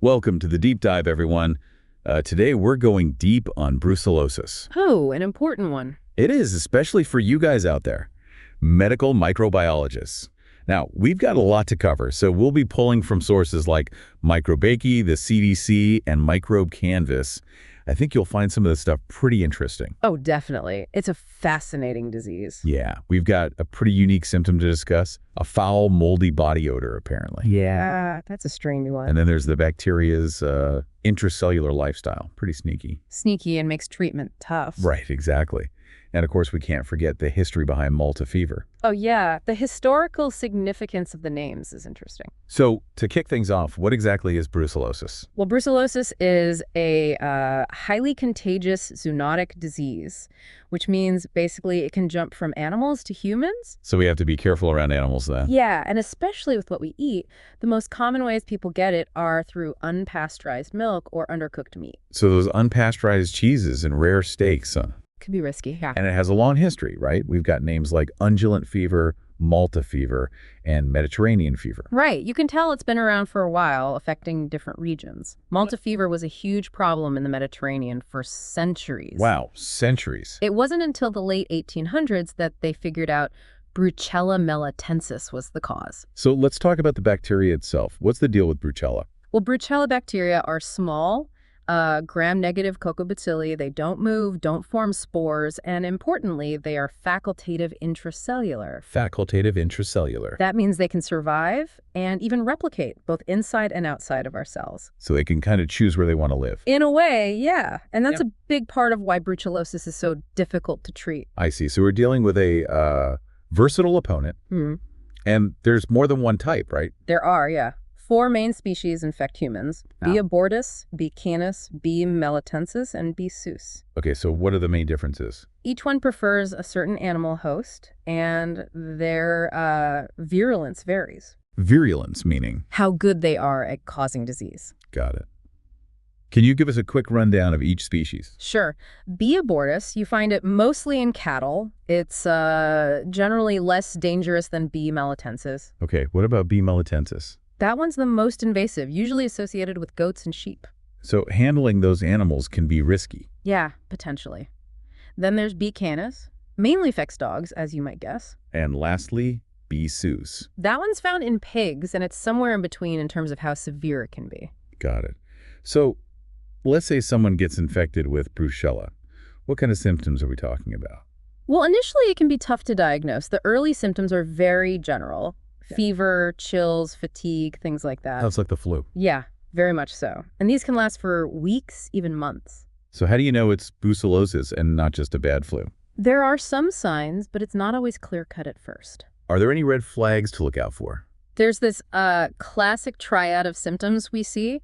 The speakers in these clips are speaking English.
Welcome to the deep dive, everyone. Today we're going deep on brucellosis. Oh, an important one. It is, especially for you guys out there, medical microbiologists. Now, we've got a lot to cover, so we'll be pulling from sources like Microbiology, the CDC, and Microbe Canvas. I think you'll find some of this stuff pretty interesting. Oh, definitely. It's a fascinating disease. Yeah, we've got a pretty unique symptom to discuss, a foul, moldy body odor, apparently. Yeah, that's a strange one. And then there's the bacteria's intracellular lifestyle. Pretty sneaky. Sneaky and makes treatment tough. Right, exactly. And of course, we can't forget the history behind Malta fever. Oh, yeah. The historical significance of the names is interesting. So, to kick things off, what exactly is brucellosis? Well, brucellosis is a highly contagious zoonotic disease, which means basically it can jump from animals to humans. So we have to be careful around animals then. Yeah, and especially with what we eat, the most common ways people get it are through unpasteurized milk or undercooked meat. So those unpasteurized cheeses and rare steaks, Could be risky, yeah. and it has a long history, right? We've got names like undulant fever, Malta fever, and Mediterranean fever. Right. You can tell it's been around for a while, affecting different regions. Malta fever was a huge problem in the Mediterranean for centuries. Wow, centuries. It wasn't until the late 1800s that they figured out Brucella melitensis was the cause. So let's talk about the bacteria itself. What's the deal with Brucella? Well, Brucella bacteria are small, gram-negative cocobacilli. They don't move, don't form spores, and importantly, they are facultative intracellular. Facultative intracellular. That means they can survive and even replicate both inside and outside of our cells. So they can kind of choose where they want to live. In a way, yeah. And that's a big part of why brucellosis is so difficult to treat. I see. So we're dealing with a versatile opponent, and there's more than one type, right? There are, yeah. 4 main species infect humans: B. abortus, B. canis, B. melitensis, and B. suis. Okay, so what are the main differences? Each one prefers a certain animal host, and their virulence varies. Virulence, meaning? How good they are at causing disease. Got it. Can you give us a quick rundown of each species? Sure. B. abortus, you find it mostly in cattle. It's generally less dangerous than B. melitensis. Okay, what about B. melitensis? That one's the most invasive, usually associated with goats and sheep. So handling those animals can be risky. Yeah, potentially. Then there's B. canis, mainly affects dogs, as you might guess. And lastly, B. suis. That one's found in pigs, and it's somewhere in between in terms of how severe it can be. Got it. So let's say someone gets infected with Brucella. What kind of symptoms are we talking about? Well, initially it can be tough to diagnose. The early symptoms are very general. Fever, chills, fatigue, things like that. Sounds like the flu. Yeah, very much so. And these can last for weeks, even months. So how do you know it's brucellosis and not just a bad flu? There are some signs, but it's not always clear-cut at first. Are there any red flags to look out for? There's this classic triad of symptoms we see.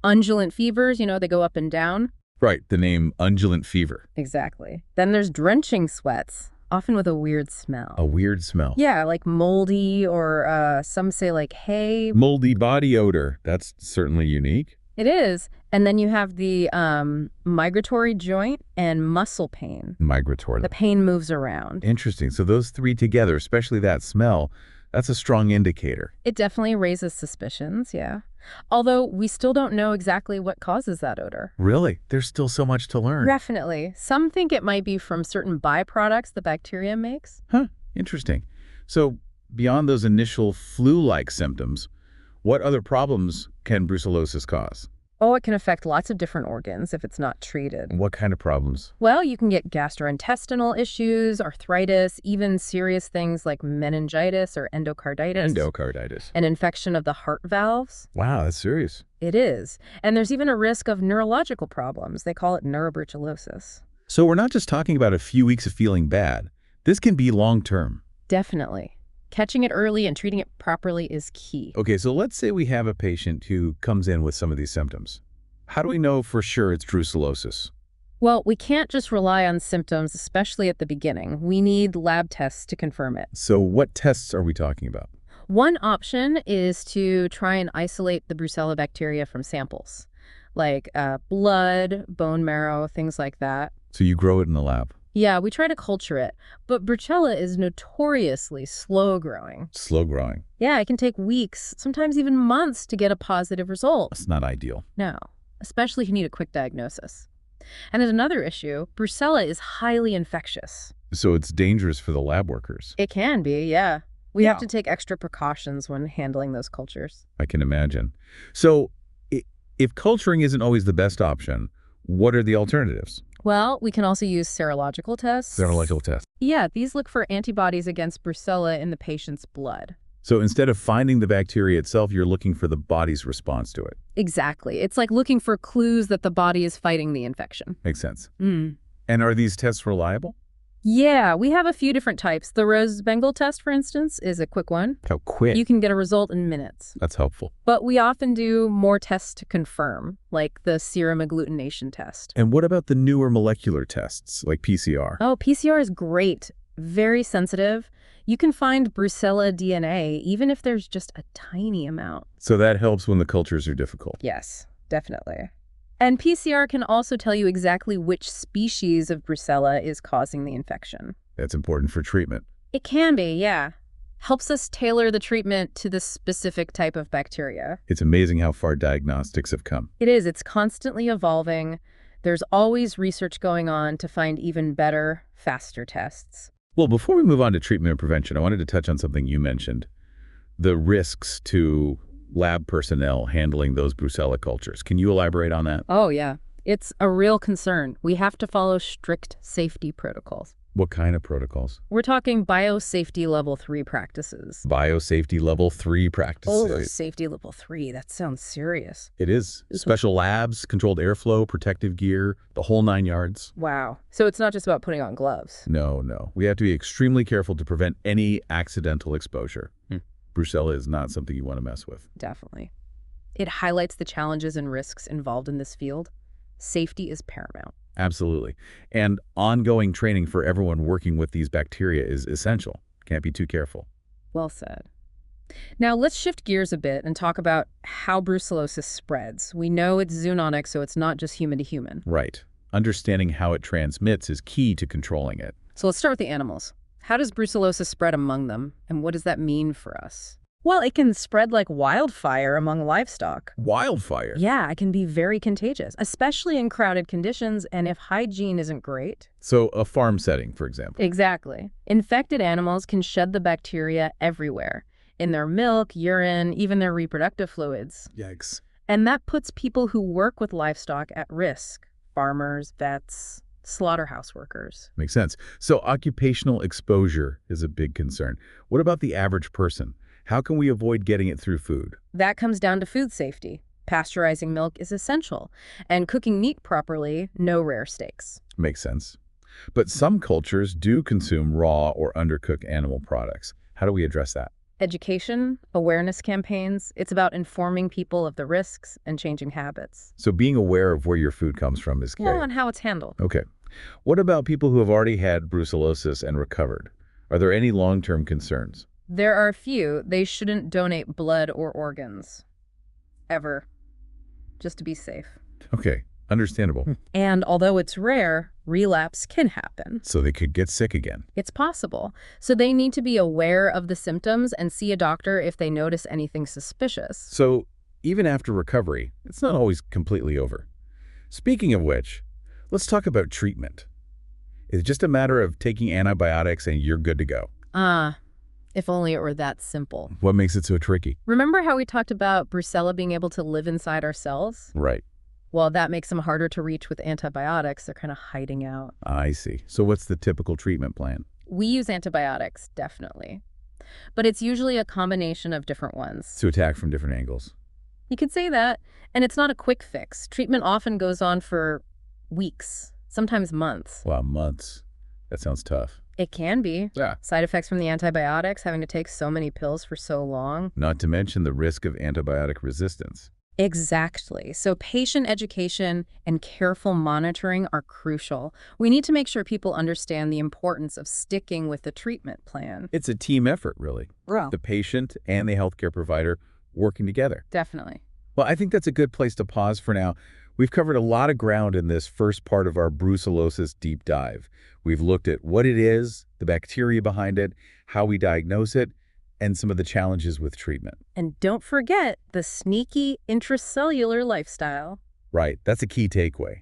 Undulant fevers, they go up and down. Right, the name undulant fever. Exactly. Then there's drenching sweats, often with a weird smell. A weird smell. Yeah, like moldy, or some say like hay. Moldy body odor. That's certainly unique. It is. And then you have the migratory joint and muscle pain. Migratory. The pain moves around. Interesting. So those three together, especially that smell, that's a strong indicator. It definitely raises suspicions, yeah. Although we still don't know exactly what causes that odor. Really? There's still so much to learn. Definitely. Some think it might be from certain byproducts the bacteria makes. Huh, interesting. So beyond those initial flu-like symptoms, what other problems can brucellosis cause? Oh, it can affect lots of different organs if it's not treated. What kind of problems? Well, you can get gastrointestinal issues, arthritis, even serious things like meningitis or endocarditis. Endocarditis. An infection of the heart valves. Wow, that's serious. It is. And there's even a risk of neurological problems. They call it neurobrucellosis. So we're not just talking about a few weeks of feeling bad. This can be long-term. Definitely. Catching it early and treating it properly is key. Okay, so let's say we have a patient who comes in with some of these symptoms. How do we know for sure it's brucellosis? Well, we can't just rely on symptoms, especially at the beginning. We need lab tests to confirm it. So what tests are we talking about? One option is to try and isolate the Brucella bacteria from samples, like blood, bone marrow, things like that. So you grow it in the lab? Yeah, we try to culture it, but Brucella is notoriously slow-growing. Slow growing. Yeah, it can take weeks, sometimes even months to get a positive result. That's not ideal. No, especially if you need a quick diagnosis. And there's another issue. Brucella is highly infectious. So it's dangerous for the lab workers. It can be, yeah. We have Yeah. to take extra precautions when handling those cultures. I can imagine. So if culturing isn't always the best option, what are the alternatives? Well, we can also use serological tests. Serological tests. Yeah, these look for antibodies against Brucella in the patient's blood. So instead of finding the bacteria itself, you're looking for the body's response to it. Exactly. It's like looking for clues that the body is fighting the infection. Makes sense. And are these tests reliable? Yeah, we have a few different types. The Rose-Bengal test, for instance, is a quick one. How quick? You can get a result in minutes. That's helpful. But we often do more tests to confirm, like the serum agglutination test. And what about the newer molecular tests, like PCR? Oh, PCR is great. Very sensitive. You can find Brucella DNA even if there's just a tiny amount. So that helps when the cultures are difficult. Yes, definitely. And PCR can also tell you exactly which species of Brucella is causing the infection. That's important for treatment. It can be, yeah. Helps us tailor the treatment to the specific type of bacteria. It's amazing how far diagnostics have come. It is. It's constantly evolving. There's always research going on to find even better, faster tests. Well, before we move on to treatment and prevention, I wanted to touch on something you mentioned, the risks to lab personnel handling those Brucella cultures. Can you elaborate on that? Oh, yeah. It's a real concern. We have to follow strict safety protocols. What kind of protocols? We're talking biosafety level 3 practices. Biosafety level 3 practices. Oh, safety level 3. That sounds serious. It is. Special labs, controlled airflow, protective gear, the whole 9 yards. Wow. So it's not just about putting on gloves. No. We have to be extremely careful to prevent any accidental exposure. Brucella is not something you want to mess with. Definitely. It highlights the challenges and risks involved in this field. Safety is paramount. Absolutely. And ongoing training for everyone working with these bacteria is essential. Can't be too careful. Well said. Now let's shift gears a bit and talk about how brucellosis spreads. We know it's zoonotic, so it's not just human to human. Right. Understanding how it transmits is key to controlling it. So let's start with the animals. How does brucellosis spread among them, and what does that mean for us? Well, it can spread like wildfire among livestock. Wildfire? Yeah, it can be very contagious, especially in crowded conditions and if hygiene isn't great. So a farm setting, for example. Exactly. Infected animals can shed the bacteria everywhere, in their milk, urine, even their reproductive fluids. Yikes. And that puts people who work with livestock at risk. Farmers, vets, slaughterhouse workers. Makes sense. So occupational exposure is a big concern. What about the average person? How can we avoid getting it through food? That comes down to food safety. Pasteurizing milk is essential, and cooking meat properly, no rare steaks. Makes sense. But some cultures do consume raw or undercooked animal products. How do we address that? Education, awareness campaigns, it's about informing people of the risks and changing habits. So being aware of where your food comes from is key. Well, and how it's handled. Okay. What about people who have already had brucellosis and recovered? Are there any long-term concerns? There are a few. They shouldn't donate blood or organs. Ever. Just to be safe. Okay. Understandable. And although it's rare, relapse can happen. So they could get sick again. It's possible. So they need to be aware of the symptoms and see a doctor if they notice anything suspicious. So even after recovery, it's not always completely over. Speaking of which, let's talk about treatment. It's just a matter of taking antibiotics and you're good to go. If only it were that simple. What makes it so tricky? Remember how we talked about Brucella being able to live inside our cells? Right. Well, that makes them harder to reach with antibiotics. They're kind of hiding out. I see. So what's the typical treatment plan? We use antibiotics, definitely. But it's usually a combination of different ones. To attack from different angles. You could say that. And it's not a quick fix. Treatment often goes on for weeks, sometimes months. Wow, months. That sounds tough. It can be. Yeah. Side effects from the antibiotics, having to take so many pills for so long. Not to mention the risk of antibiotic resistance. Exactly. So patient education and careful monitoring are crucial. We need to make sure people understand the importance of sticking with the treatment plan. It's a team effort, really. Well, The patient and the healthcare provider working together. definitely. Well, I think that's a good place to pause for now. We've covered a lot of ground in this first part of our brucellosis deep dive. We've looked at what it is, the bacteria behind it, how we diagnose it, and some of the challenges with treatment. And don't forget the sneaky intracellular lifestyle. Right, that's a key takeaway.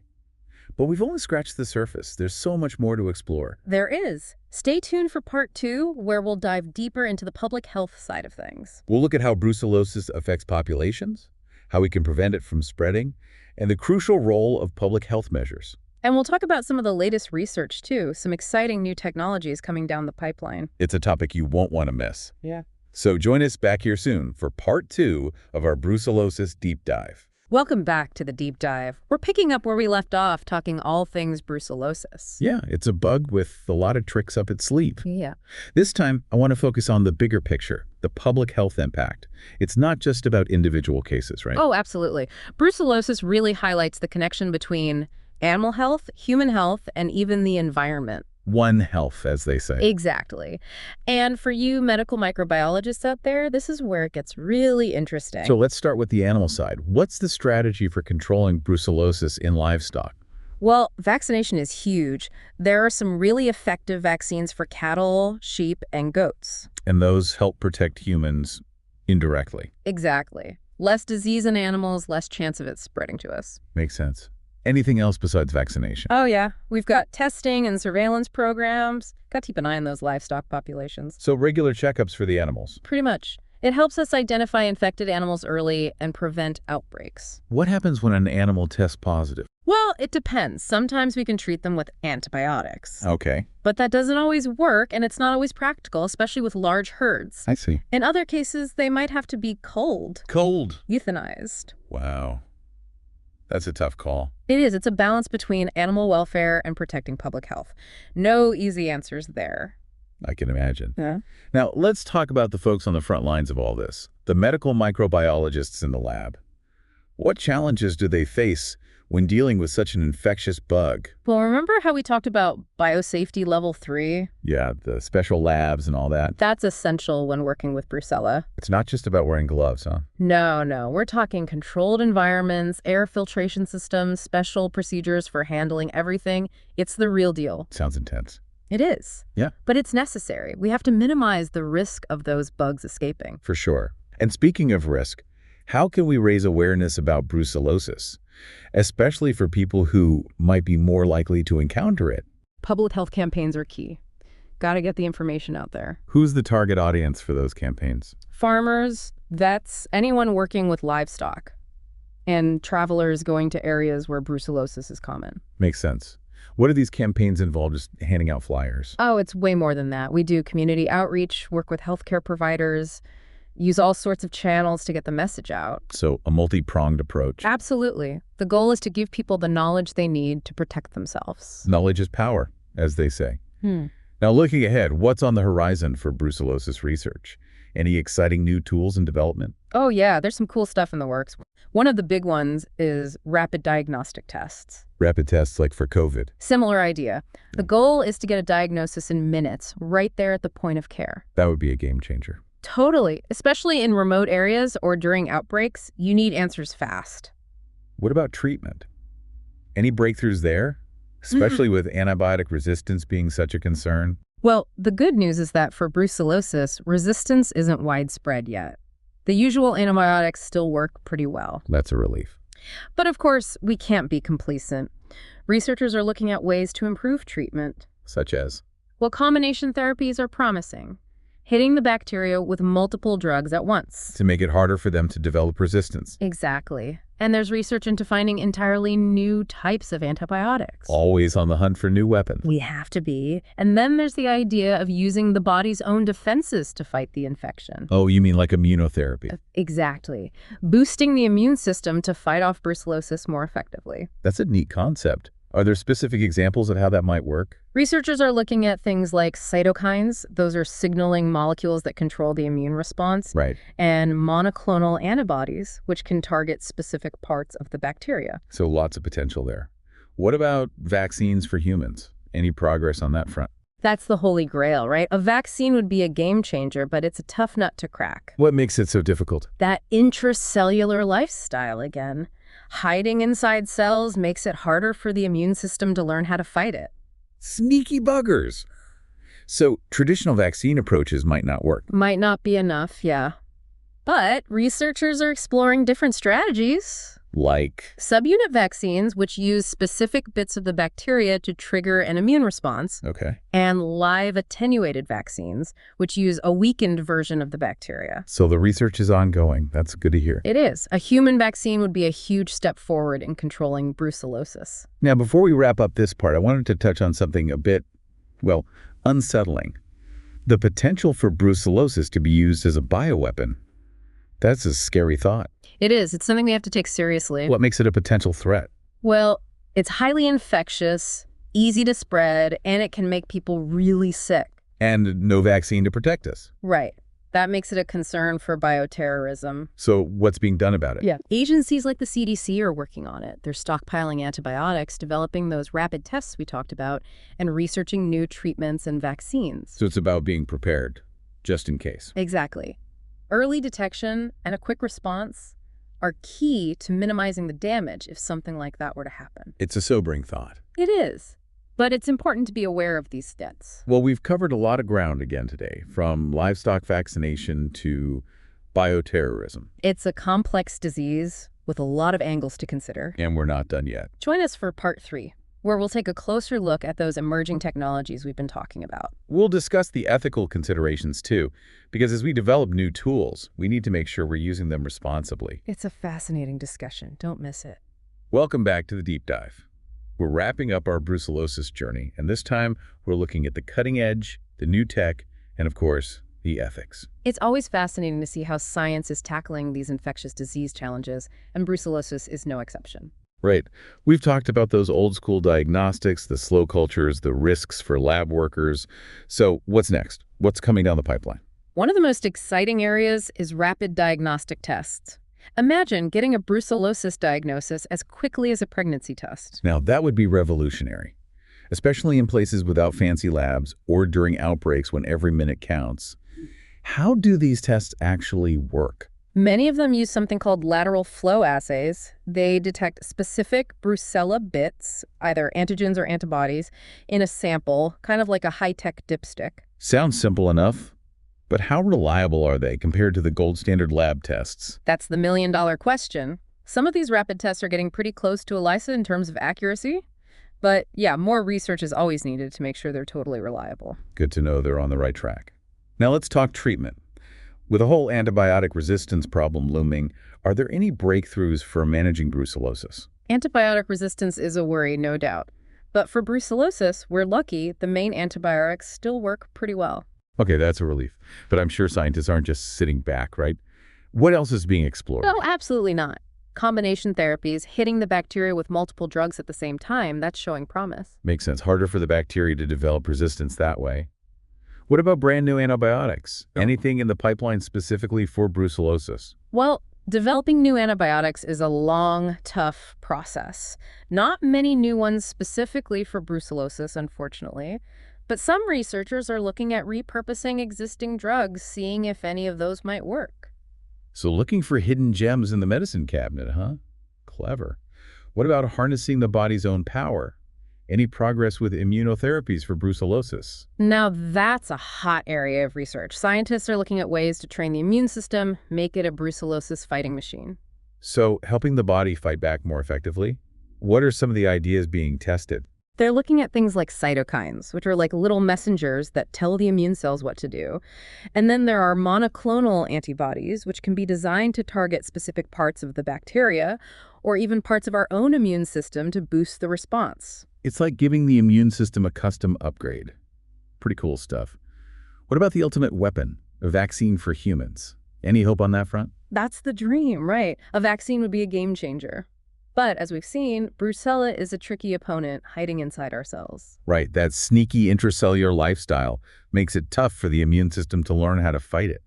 But we've only scratched the surface. There's so much more to explore. There is. Stay tuned for part 2, where we'll dive deeper into the public health side of things. We'll look at how brucellosis affects populations, how we can prevent it from spreading, and the crucial role of public health measures. And we'll talk about some of the latest research, too. Some exciting new technologies coming down the pipeline. It's a topic you won't want to miss. Yeah. So join us back here soon for part 2 of our brucellosis deep dive. Welcome back to the deep dive. We're picking up where we left off, talking all things brucellosis. Yeah, it's a bug with a lot of tricks up its sleeve. Yeah. This time, I want to focus on the bigger picture, the public health impact. It's not just about individual cases, right? Oh, absolutely. Brucellosis really highlights the connection between animal health, human health, and even the environment. One health, as they say. Exactly. And for you medical microbiologists out there, this is where it gets really interesting. So let's start with the animal side. What's the strategy for controlling brucellosis in livestock? Well, vaccination is huge. There are some really effective vaccines for cattle, sheep, and goats. And those help protect humans indirectly. Exactly. Less disease in animals, less chance of it spreading to us. Makes sense. Anything else besides vaccination? Oh, yeah. We've got testing and surveillance programs. Got to keep an eye on those livestock populations. So regular checkups for the animals. Pretty much. It helps us identify infected animals early and prevent outbreaks. What happens when an animal tests positive? Well, it depends. Sometimes we can treat them with antibiotics. Okay. But that doesn't always work, and it's not always practical, especially with large herds. I see. In other cases, they might have to be culled, euthanized. Wow. That's a tough call. It is. It's a balance between animal welfare and protecting public health. No easy answers there. I can imagine. Yeah. Now, let's talk about the folks on the front lines of all this, the medical microbiologists in the lab. What challenges do they face when dealing with such an infectious bug? Well, remember how we talked about biosafety level 3? Yeah, the special labs and all that. That's essential when working with Brucella. It's not just about wearing gloves, huh? No. We're talking controlled environments, air filtration systems, special procedures for handling everything. It's the real deal. Sounds intense. It is. Yeah. But it's necessary. We have to minimize the risk of those bugs escaping. For sure. And speaking of risk, how can we raise awareness about brucellosis, especially for people who might be more likely to encounter it? Public health campaigns are key. Got to get the information out there. Who's the target audience for those campaigns? Farmers, vets, anyone working with livestock, and travelers going to areas where brucellosis is common. Makes sense. What do these campaigns involve? Just handing out flyers? Oh, it's way more than that. We do community outreach, work with healthcare providers, use all sorts of channels to get the message out. So a multi-pronged approach. Absolutely. The goal is to give people the knowledge they need to protect themselves. Knowledge is power, as they say. Now, looking ahead, what's on the horizon for brucellosis research? Any exciting new tools in development? Oh, yeah. There's some cool stuff in the works. One of the big ones is rapid diagnostic tests. Rapid tests like for COVID. Similar idea. The goal is to get a diagnosis in minutes, right there at the point of care. That would be a game changer. Totally. Especially in remote areas or during outbreaks, you need answers fast. What about treatment? Any breakthroughs there? Especially with antibiotic resistance being such a concern? Well, the good news is that for brucellosis, resistance isn't widespread yet. The usual antibiotics still work pretty well. That's a relief. But of course, we can't be complacent. Researchers are looking at ways to improve treatment. Such as? Well, combination therapies are promising, hitting the bacteria with multiple drugs at once. To make it harder for them to develop resistance. Exactly. And there's research into finding entirely new types of antibiotics. Always on the hunt for new weapons. We have to be. And then there's the idea of using the body's own defenses to fight the infection. Oh, you mean like immunotherapy? Exactly. Boosting the immune system to fight off brucellosis more effectively. That's a neat concept. Are there specific examples of how that might work? Researchers are looking at things like cytokines. Those are signaling molecules that control the immune response. Right. And monoclonal antibodies, which can target specific parts of the bacteria. So lots of potential there. What about vaccines for humans? Any progress on that front? That's the holy grail, right? A vaccine would be a game changer, but it's a tough nut to crack. What makes it so difficult? That intracellular lifestyle again. Hiding inside cells makes it harder for the immune system to learn how to fight it. Sneaky buggers. So traditional vaccine approaches might not work. Might not be enough, yeah. But researchers are exploring different strategies. Like? Subunit vaccines, which use specific bits of the bacteria to trigger an immune response. Okay. And live attenuated vaccines, which use a weakened version of the bacteria. So the research is ongoing. That's good to hear. It is. A human vaccine would be a huge step forward in controlling brucellosis. Now, before we wrap up this part, I wanted to touch on something a bit, well, unsettling. The potential for brucellosis to be used as a bioweapon. That's a scary thought. It is. It's something we have to take seriously. What makes it a potential threat? Well, it's highly infectious, easy to spread, and it can make people really sick. And no vaccine to protect us. Right. That makes it a concern for bioterrorism. So what's being done about it? Yeah. Agencies like the CDC are working on it. They're stockpiling antibiotics, developing those rapid tests we talked about, and researching new treatments and vaccines. So it's about being prepared, just in case. Exactly. Early detection and a quick response are key to minimizing the damage if something like that were to happen. It's a sobering thought. It is. But it's important to be aware of these threats. Well, we've covered a lot of ground again today, from livestock vaccination to bioterrorism. It's a complex disease with a lot of angles to consider. And we're not done yet. Join us for part 3, where we'll take a closer look at those emerging technologies we've been talking about. We'll discuss the ethical considerations too, because as we develop new tools, we need to make sure we're using them responsibly. It's a fascinating discussion. Don't miss it. Welcome back to the Deep Dive. We're wrapping up our brucellosis journey, and this time we're looking at the cutting edge, the new tech, and of course, the ethics. It's always fascinating to see how science is tackling these infectious disease challenges, and brucellosis is no exception. Right. We've talked about those old school diagnostics, the slow cultures, the risks for lab workers. So what's next? What's coming down the pipeline? One of the most exciting areas is rapid diagnostic tests. Imagine getting a brucellosis diagnosis as quickly as a pregnancy test. Now, that would be revolutionary, especially in places without fancy labs or during outbreaks when every minute counts. How do these tests actually work? Many of them use something called lateral flow assays. They detect specific Brucella bits, either antigens or antibodies, in a sample, kind of like a high-tech dipstick. Sounds simple enough, but how reliable are they compared to the gold standard lab tests? That's the million-dollar question. Some of these rapid tests are getting pretty close to ELISA in terms of accuracy, but yeah, more research is always needed to make sure they're totally reliable. Good to know they're on the right track. Now let's talk treatment. With the whole antibiotic resistance problem looming, are there any breakthroughs for managing brucellosis? Antibiotic resistance is a worry, no doubt. But for brucellosis, we're lucky the main antibiotics still work pretty well. Okay, that's a relief. But I'm sure scientists aren't just sitting back, right? What else is being explored? No, absolutely not. Combination therapies, hitting the bacteria with multiple drugs at the same time, that's showing promise. Makes sense. Harder for the bacteria to develop resistance that way. What about brand new antibiotics? Anything in the pipeline specifically for brucellosis? Well, developing new antibiotics is a long, tough process. Not many new ones specifically for brucellosis, unfortunately. But some researchers are looking at repurposing existing drugs, seeing if any of those might work. So looking for hidden gems in the medicine cabinet, huh? Clever. What about harnessing the body's own power? Any progress with immunotherapies for brucellosis? Now that's a hot area of research. Scientists are looking at ways to train the immune system, make it a brucellosis fighting machine. So helping the body fight back more effectively? What are some of the ideas being tested? They're looking at things like cytokines, which are like little messengers that tell the immune cells what to do. And then there are monoclonal antibodies, which can be designed to target specific parts of the bacteria or even parts of our own immune system to boost the response. It's like giving the immune system a custom upgrade. Pretty cool stuff. What about the ultimate weapon, a vaccine for humans? Any hope on that front? That's the dream, right? A vaccine would be a game changer. But as we've seen, Brucella is a tricky opponent hiding inside our cells. Right, that sneaky intracellular lifestyle makes it tough for the immune system to learn how to fight it.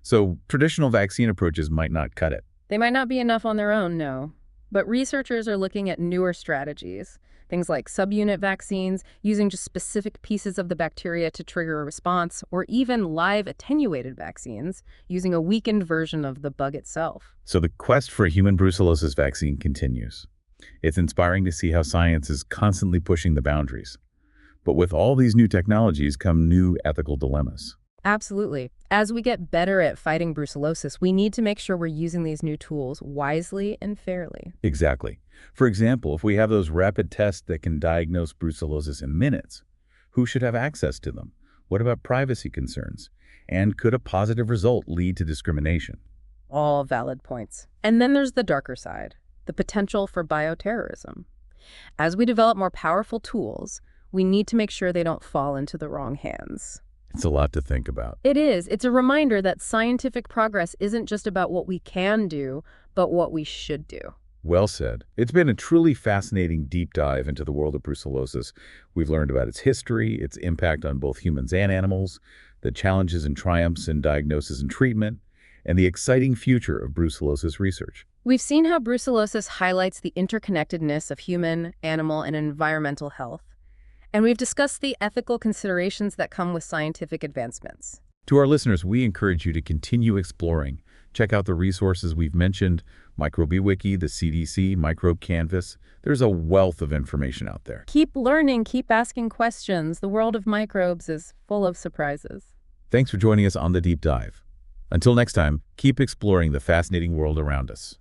So traditional vaccine approaches might not cut it. They might not be enough on their own, no. But researchers are looking at newer strategies, things like subunit vaccines, using just specific pieces of the bacteria to trigger a response, or even live attenuated vaccines, using a weakened version of the bug itself. So the quest for a human brucellosis vaccine continues. It's inspiring to see how science is constantly pushing the boundaries. But with all these new technologies come new ethical dilemmas. Absolutely. As we get better at fighting brucellosis, we need to make sure we're using these new tools wisely and fairly. Exactly. For example, if we have those rapid tests that can diagnose brucellosis in minutes, who should have access to them? What about privacy concerns? And could a positive result lead to discrimination? All valid points. And then there's the darker side, the potential for bioterrorism. As we develop more powerful tools, we need to make sure they don't fall into the wrong hands. It's a lot to think about. It is. It's a reminder that scientific progress isn't just about what we can do, but what we should do. Well said. It's been a truly fascinating deep dive into the world of brucellosis. We've learned about its history, its impact on both humans and animals, the challenges and triumphs in diagnosis and treatment, and the exciting future of brucellosis research. We've seen how brucellosis highlights the interconnectedness of human, animal, and environmental health. And we've discussed the ethical considerations that come with scientific advancements. To our listeners, we encourage you to continue exploring. Check out the resources we've mentioned, MicrobiWiki, the CDC, Microbe Canvas. There's a wealth of information out there. Keep learning, keep asking questions. The world of microbes is full of surprises. Thanks for joining us on The Deep Dive. Until next time, keep exploring the fascinating world around us.